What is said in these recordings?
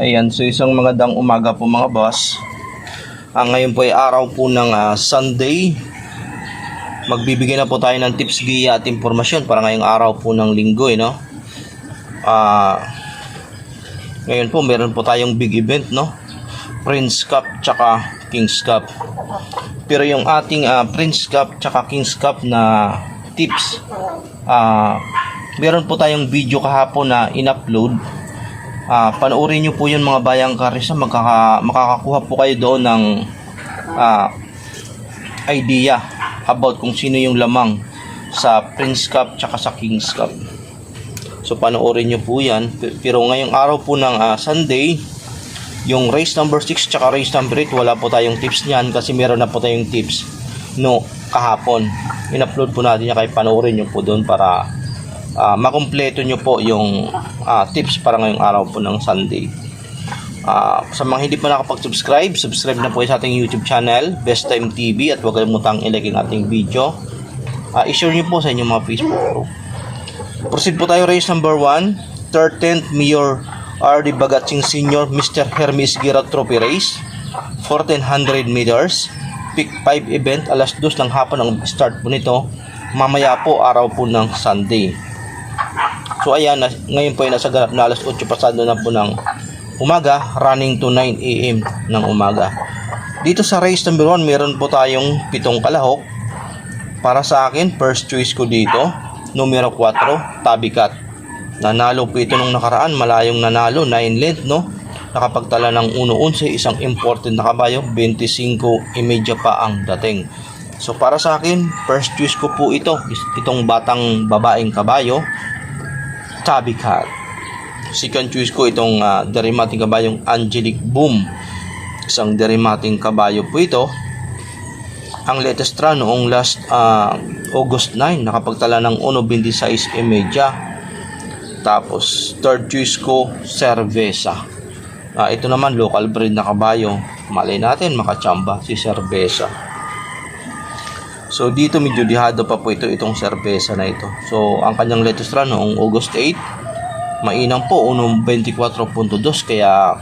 Ayan, so isang magandang umaga po mga boss. Ngayon po ay araw po ng Sunday. Magbibigay na po tayo ng tips, giya at impormasyon para ngayong araw po ng linggo, no? Ngayon po meron po tayong big event, no? Prince Cup tsaka Kings Cup. Pero yung ating Prince Cup tsaka Kings Cup na tips, meron po tayong video kahapon na in-upload. Panoorin nyo po yun mga bayang karisa. Makakakuha po kayo doon ng idea about kung sino yung lamang sa Prince Cup tsaka sa Kings Cup. So panoorin nyo po yan. Pero ngayong araw po ng Sunday, yung race number 6 tsaka race number 8, wala po tayong tips niyan kasi meron na po tayong tips kahapon. In-upload po natin yan, kaya panoorin nyo po doon para makumpleto nyo po yung tips para ngayong araw po ng Sunday. Sa mga hindi pa nakapag-subscribe, subscribe na po sa ating YouTube channel, Best Time TV, at huwag kalimutang i-like ang ating video. I-share nyo po sa inyong mga Facebook group. Proceed po tayo, race number 1, 13th Mayor R.D. Bagatsing Sr. Mr. Hermes Gira Trophy Race, 1400 meters, Pick 5 event. Alas 2 ng hapon ang start po nito. Mamaya po, araw po ng Sunday. So ayan, ngayon po ay nasa ganap na alas 8 pasado na po ng umaga, running to 9 AM ng umaga. Dito sa race number 1, meron po tayong 7 kalahok. Para sa akin, first choice ko dito, numero 4, Tabikat. Nanalo po ito nung nakaraan, malayong nanalo, 9 length, no? Nakapagtala ng 1-11, isang important na kabayo, 25.5 pa ang dating. So para sa akin, first choice ko po itong batang babaeng kabayo, Tabikat. Second choice ko itong derimating kabayong Angelic Boom. Isang derimating kabayo po ito. Ang latest run noong last August 9, nakapagtala ng 1.26.5. Tapos third choice ko, Cerveza. Ito naman local breed na kabayo. Malay natin makachamba si Cerveza. So dito medyo dihado pa po itong Cerveza na ito. So ang kanyang latest run noong August 8, mainam po, 1.24.2, kaya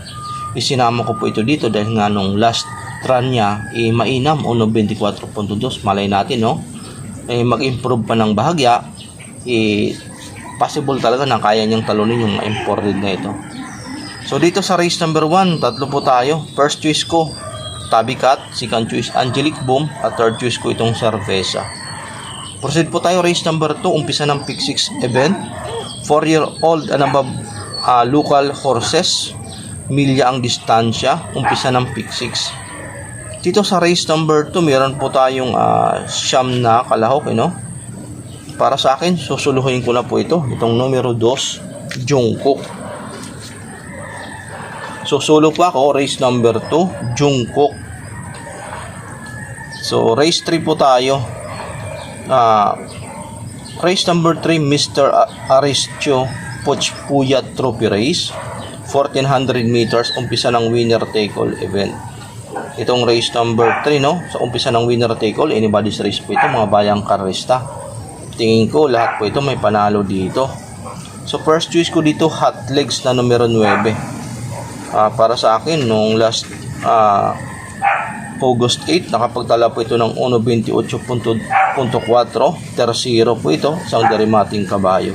isinama ko po ito dito dahil nga nung last run niya mainam, 1.24.2. Malay natin, no? Mag-improve pa ng bahagya, possible talaga na kaya niyang talunin yung imported na ito. So dito sa race number 1, tatlo po tayo. First choice ko, Tabikat, second choice Angelic Boom, at third choice ko itong Cerveza. Proceed po tayo, race number 2, umpisa ng Pick 6 event. 4-year-old and above local horses, milya ang distansya, umpisa ng Pick 6. Dito sa race number 2, meron po tayong siyam na kalahok, Para sa akin, susuluhin ko na po itong numero 2, Jungkook. Susulo po ako, race number 2, Jungkook. So race 3 po tayo. Race number 3, Mr. Aristio Pochpuyat Trophy Race, 1400 meters, umpisa ng winner take all event. Itong race number 3, sa umpisa ng winner take all, anybody's race po ito, mga bayang karista. Tingin ko lahat po ito may panalo dito. So first choice ko dito, Hot Legs na numero 9. Para sa akin, nung last August 8, nakapagtala po ito ng 1.28.4, tersero po ito, isang derimating kabayo.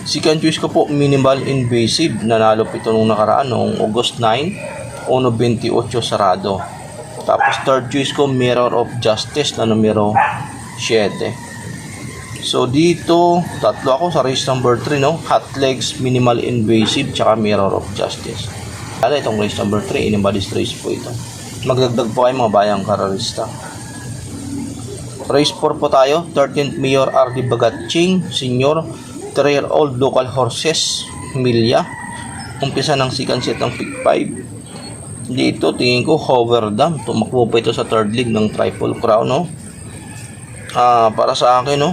Second choice ko po, Minimal Invasive, nanalo po ito nung nakaraan, noong August 9, 1.28 sarado. Tapos third choice ko, Mirror of Justice na numero 7. So dito, tatlo ako sa race number 3, Hot Legs, Minimal Invasive, tsaka Mirror of Justice. Itong race number 3, anybody's race po ito. Magdagdag po kayo mga bayang kararista. Race 4 po tayo, 13th Mayor R.D. Bagatsing Sr. 3-year-old local horses, milya. Umpisa ng second set ng Pick 5. Dito, tingin ko, Hoverdam. Tumakbo po ito sa third league ng Triple Crown, para sa akin,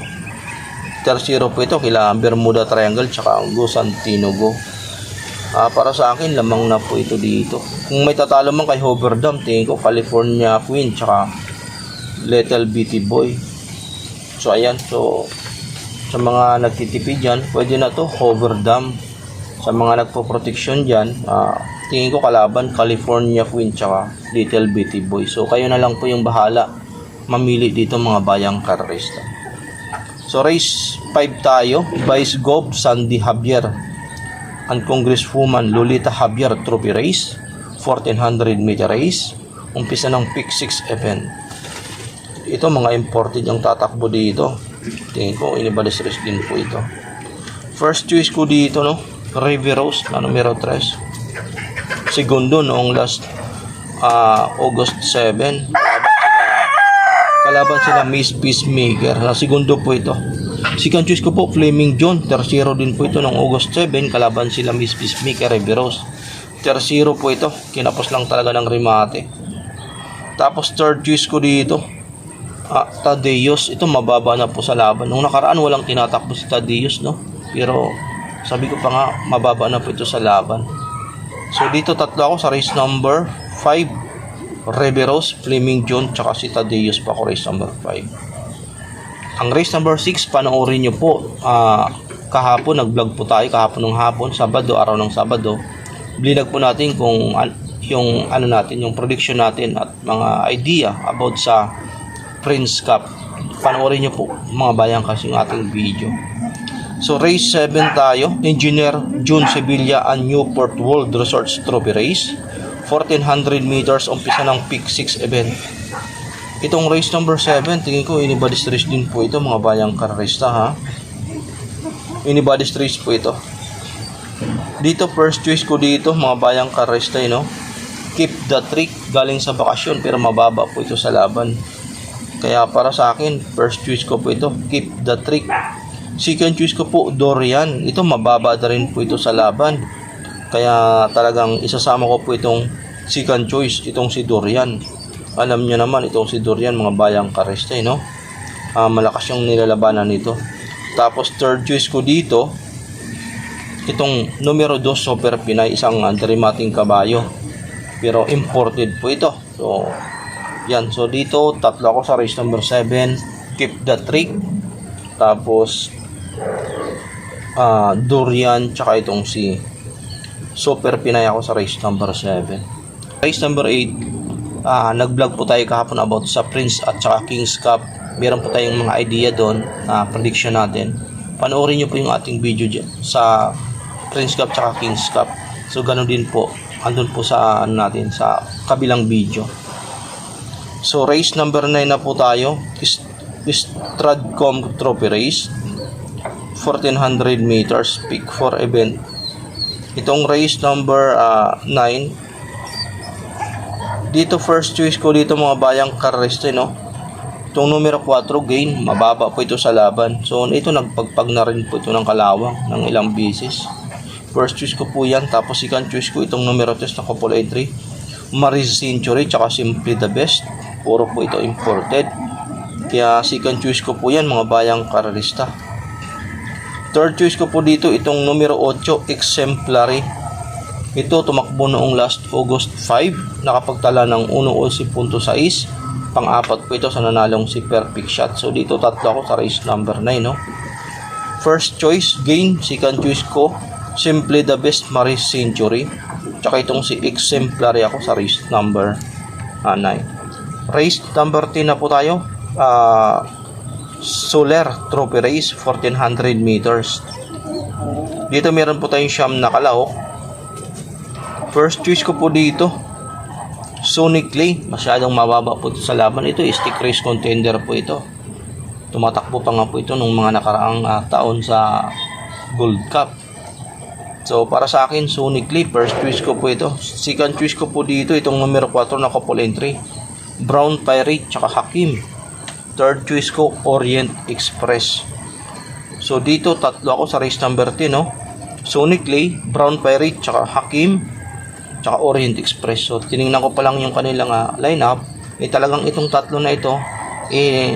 tersero po ito, kila Bermuda Triangle, tsaka Gusantino Go. Para sa akin, lamang na po ito dito. Kung may tatalo man kay Hoverdam, tingin ko California Queen tsaka Little Bitty Boy. So ayan, so sa mga nagtitipid dyan, pwede na to Hoverdam. Sa mga nagpo-protection dyan, tingin ko kalaban California Queen tsaka Little Bitty Boy. So kayo na lang po yung bahala mamili dito mga bayang karerista. So race 5 tayo, Vice Gov Sandy Javier and Congresswoman Lolita Javier Trophy Race, 1400 meter race, umpisa ng Pick 6 event. Ito mga imported yung tatakbo dito. Tingin ko Inibalis Race din po ito. First choice ko dito, no, Riveros na numero 3. Segundo noong last August 7. Kalaban sila Miss Peacemaker. Na segundo po ito. Second choice ko po Flaming John. Tercero din po ito noong August 7. Kalaban sila Miss Peacemaker Riveros. Tercero po ito. Kinapos lang talaga ng remate. Tapos third choice ko dito Tadeus. Ito mababa na po sa laban. Nung nakaraan walang tinatakbo si Tadeus, no? Pero sabi ko pa nga mababa na po ito sa laban. So dito tatlo ako sa race number 5. Riveros, Flaming John, tsaka si Tadeus pa ako race number 5. Ang race number 6 panoorin nyo po. Kahapon nag-vlog po tayo kahapon ng hapon, Sabado, araw ng Sabado. Blinag po natin kung yung ano natin, yung prediction natin at mga idea about sa Prince Cup. Panoorin nyo po mga bayang kasi yung ating video. So race 7 tayo, Engineer June Sevilla and Newport World Resorts Trophy Race, 1400 meters, umpisa ng Pick 6 event. Itong race number 7, tingin ko Inibalis Race din po ito mga bayang karerista, ha. Inibalis Race po ito. Dito first choice ko dito mga bayang karerista, no. Keep the Trick, galing sa bakasyon pero mababa po ito sa laban. Kaya para sa akin, first choice ko po ito, Keep the Trick. Second choice ko po Dorian. Ito mababa na rin po ito sa laban. Kaya talagang isasama ko po itong second choice, itong si Dorian. Alam nyo naman itong si Dorian mga bayang karerista, no? Malakas yung nilalabanan nito. Tapos third choice ko dito, itong numero 2 Super Pinay, isang dramating kabayo. Pero imported po ito. So, yan. So dito tatlo ako sa race number 7, Keep the Trick. Tapos Dorian, tsaka itong si Super Pinay ako sa race number 7. Race number 8, nag-vlog po tayo kahapon about sa Prince at tsaka Kings Cup. Meron po tayong mga idea doon, prediction natin. Panoorin nyo po yung ating video dyan sa Prince Cup tsaka Kings Cup. So ganun din po, andun po sa natin sa kabilang video. So race number 9 na po tayo, Stradcom Trophy Race, 1400 meters, Pick 4 event. Itong race number 9, dito first choice ko dito mga bayang karerista, no. Itong numero 4 gain, mababa po ito sa laban. So ito nagpagpag na rin po ito ng kalawang ng ilang beses. First choice ko po yan. Tapos second choice ko itong numero 3 na couple entry, Maris Century tsaka Simply the Best. Puro po ito imported. Kaya second choice ko po yan mga bayang karerista. Third choice ko po dito itong numero 8 Exemplary. Ito tumakbo noong last August 5, nakapagtala ng 1.11.6. Pang-apat po ito sa nanalong si Perfect Shot. So dito tatlo ako sa race number 9, no. First choice gain, second choice ko Simply the Best, Maris Century. Tsaka itong si Exemplary ako sa race number 9. Race number 10 na po tayo. Soler Trophy Race, 1400 meters. Dito meron po tayong siyam na kalahok. First choice ko po dito Sonic Clay, masyadong mababa po ito sa laban. Ito stick race contender po ito. Tumatakbo pa nga po ito nung mga nakaraang taon sa Gold Cup. So para sa akin Sonic Clay, first choice ko po ito. Second choice ko po dito itong numero 4 na couple entry, Brown Pirate tsaka Hakim. Third choice ko Orient Express. So dito tatlo ako sa race number 10, no. Sonic Clay, Brown Pirate tsaka Hakim tsaka Orient Express. So tiningnan ko pa lang yung kanilang lineup, talagang itong tatlo na ito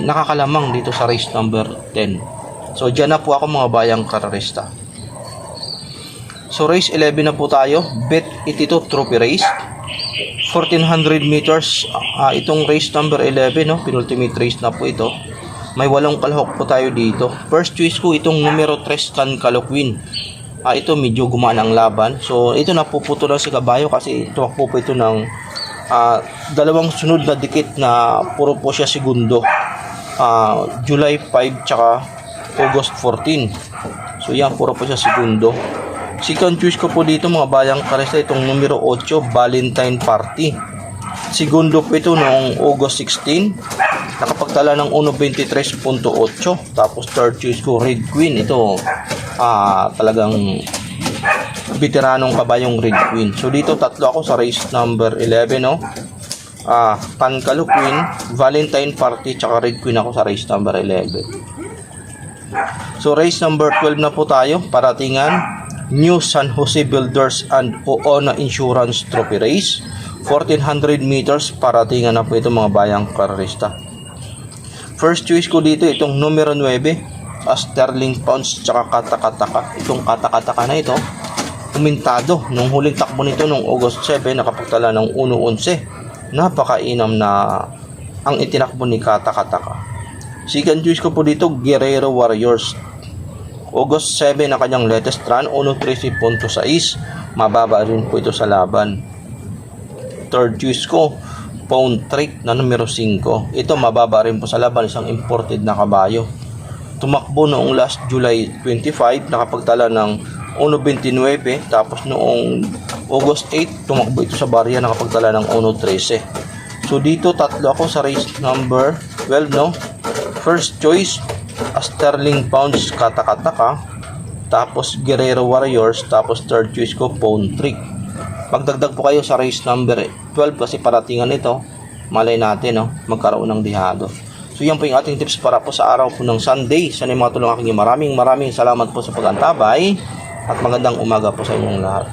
nakakalamang dito sa race number 10. So dyan na po ako mga bayang karerista. So race 11 na po tayo, Bet 82 Trophy Race, 1400 meters. Itong race number 11, no, penultimate race na po ito. May 8 kalahok po tayo dito. First choice ko itong numero 3 Tan Caloquin. ito medyo gumana ang laban. So ito napuputo lang si Kabayo kasi tumakbo po ito ng dalawang sunod na dikit na puro po siya segundo. July 5 tsaka August 14. So yan, puro po siya segundo. Second choice ko po dito mga bayang karesta, itong numero 8, Valentine Party. Segundo po ito noong August 16. Nakapagtala ng 1.23.8. Tapos third choice ko, Red Queen. Ito talagang veteranong kabayong Red Queen. So dito tatlo ako sa race number 11, no? Pankalo Queen, Valentine Party, tsaka Red Queen ako sa race number 11. So race number 12 na po tayo, paratingan New San Jose Builders and Oona Insurance Trophy Race, 1400 meters, paratingan na po ito mga bayang karerista. First choice ko dito itong numero 9, Sterling Pounds tsaka Katakataka. Itong Katakataka na ito umintado nung huling takbo nito nung August 7, nakapagtala ng 1.11. Napakainam na ang itinakbo ni Katakataka. Second choice ko po dito, Guerrero Warriors. August 7 na kanyang latest run, 1.13.6. Mababa rin po ito sa laban. Third choice ko, Pound Trick na numero 5. Ito mababa rin po sa laban, isang imported na kabayo. Tumakbo noong last July 25, nakapagtala ng 1.29. Tapos noong August 8, tumakbo ito sa barya, nakapagtala ng 1.13. So dito tatlo ako sa race number 12, no? First choice, Sterling Pounds Katakataka, tapos Guerrero Warriors, tapos third choice ko, Pound Trick. Magdagdag po kayo sa race number 12 kasi paratingan ito, malay natin, no, magkaroon ng dihado. So yan po yung ating tips para po sa araw po ng Sunday. Sana matulong aking maraming salamat po sa pag-antabay at magandang umaga po sa inyong lahat.